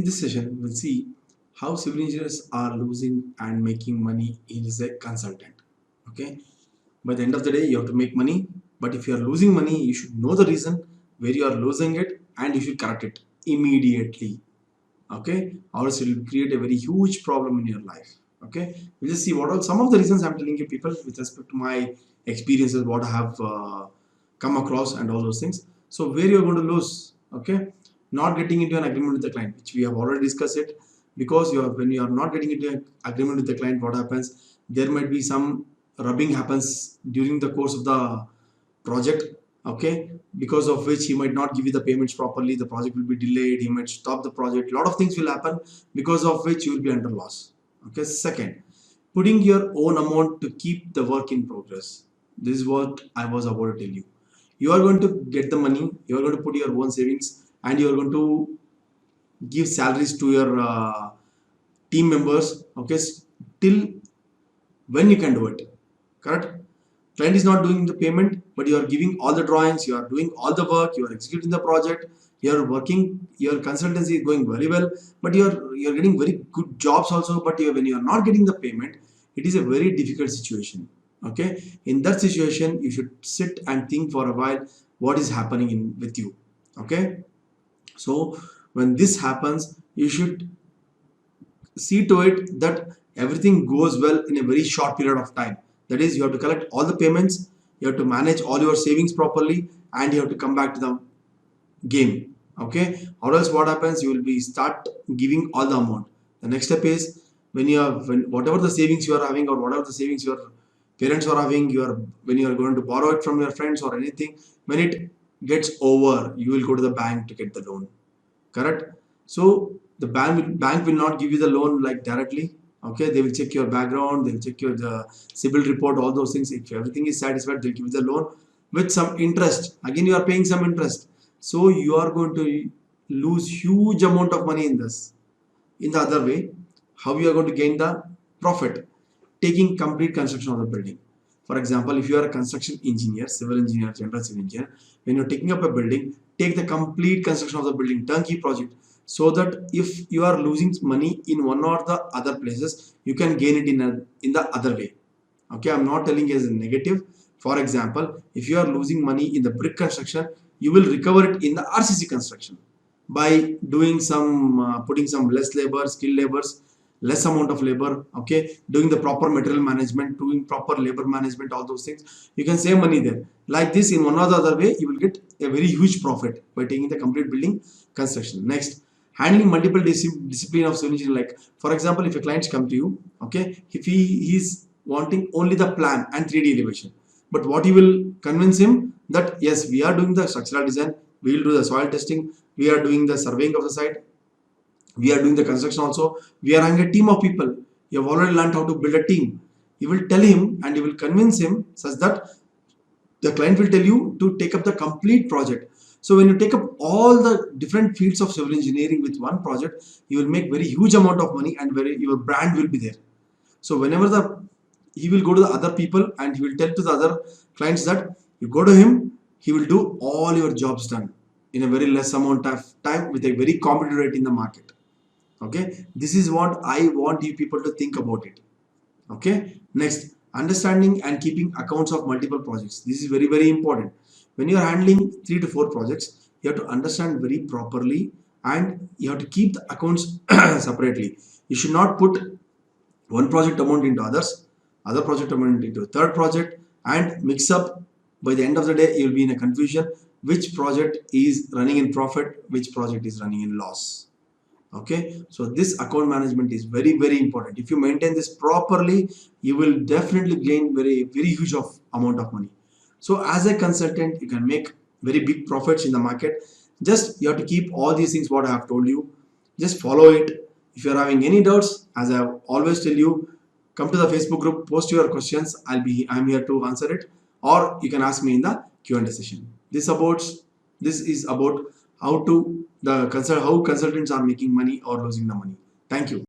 this session, we'll see how civil engineers are losing and making money as a consultant. Okay. By the end of the day, you have to make money. But if you are losing money, you should know the reason where you are losing it and you should correct it immediately. Okay. Or else it will create a very huge problem in your life. Okay. We'll just see what are some of the reasons I'm telling you people with respect to my experiences, what I have come across and all those things. So where you're going to lose. Okay. Not getting into an agreement with the client, which we have already discussed it, because when you are not getting into an agreement with the client, what happens, there might be some rubbing happens during the course of the project. Okay, because of which he might not give you the payments properly, the project will be delayed, he might stop the project, a lot of things will happen, because of which you will be under loss. Okay, second, putting your own amount to keep the work in progress. This is what I was about to tell you. You are going to get the money, you are going to put your own savings, and you are going to give salaries to your team members. Okay, till when you can do it. Correct? Client is not doing the payment, but you are giving all the drawings, you are doing all the work, you are executing the project, you are working, your consultancy is going very well, but you're getting very good jobs also, but when you are not getting the payment, it is a very difficult situation. Okay, in that situation you should sit and think for a while what is happening with you. Okay, so when this happens, you should see to it that everything goes well in a very short period of time. That is, you have to collect all the payments, you have to manage all your savings properly, and you have to come back to the game. Okay, or else what happens, you will be start giving all the amount. The next step is, when whatever the savings you are having, or whatever the savings your parents are having, when you are going to borrow it from your friends or anything, when it gets over, you will go to the bank to get the loan. Correct? So the bank will not give you the loan like directly. Okay, they will check your background, they will check your the CIBIL report, all those things. If everything is satisfied, they'll give you the loan with some interest. Again, you are paying some interest, so you are going to lose huge amount of money in this. In the other way, how you are going to gain the profit? Taking complete construction of the building. For example, if you are a construction engineer, civil engineer, general civil engineer, when you're taking up a building, take the complete construction of the building, turnkey project, so that if you are losing money in one or the other places, you can gain it in the other way. Okay, I'm not telling as a negative. For example, if you are losing money in the brick construction, you will recover it in the RCC construction by doing some putting some less labor, skilled labors, less amount of labor. Okay, doing the proper material management, doing proper labor management, all those things, you can save money there. Like this, in one or the other way, you will get a very huge profit by taking the complete building construction. Next, handling multiple discipline of civil engineering. Like for example, if a client come to you, okay, if he is wanting only the plan and 3D elevation, but what you will convince him that yes, we are doing the structural design, we will do the soil testing, we are doing the surveying of the site, we are doing the construction also, we are having a team of people, you have already learned how to build a team. You will tell him and you will convince him such that the client will tell you to take up the complete project. So when you take up all the different fields of civil engineering with one project, you will make very huge amount of money, and your brand will be there. So whenever he will go to the other people and he will tell to the other clients that you go to him, he will do all your jobs done in a very less amount of time with a very competitive rate in the market. Okay, this is what I want you people to think about it. Okay, next, understanding and keeping accounts of multiple projects. This is very, very important. When you are handling 3 to 4 projects, you have to understand very properly, and you have to keep the accounts separately. You should not put one project amount into other project amount into a third project, and mix up. By the end of the day, you will be in a confusion which project is running in profit, which project is running in loss. Okay, so this account management is very, very important. If you maintain this properly, you will definitely gain very huge amount of money. So as a consultant, you can make very big profits in the market. Just you have to keep all these things what I have told you, just follow it. If you are having any doubts, as I always tell you, come to the Facebook group, post your questions, I'm here to answer it, or you can ask me in the Q&A session. This is about how consultants are making money or losing the money. Thank you.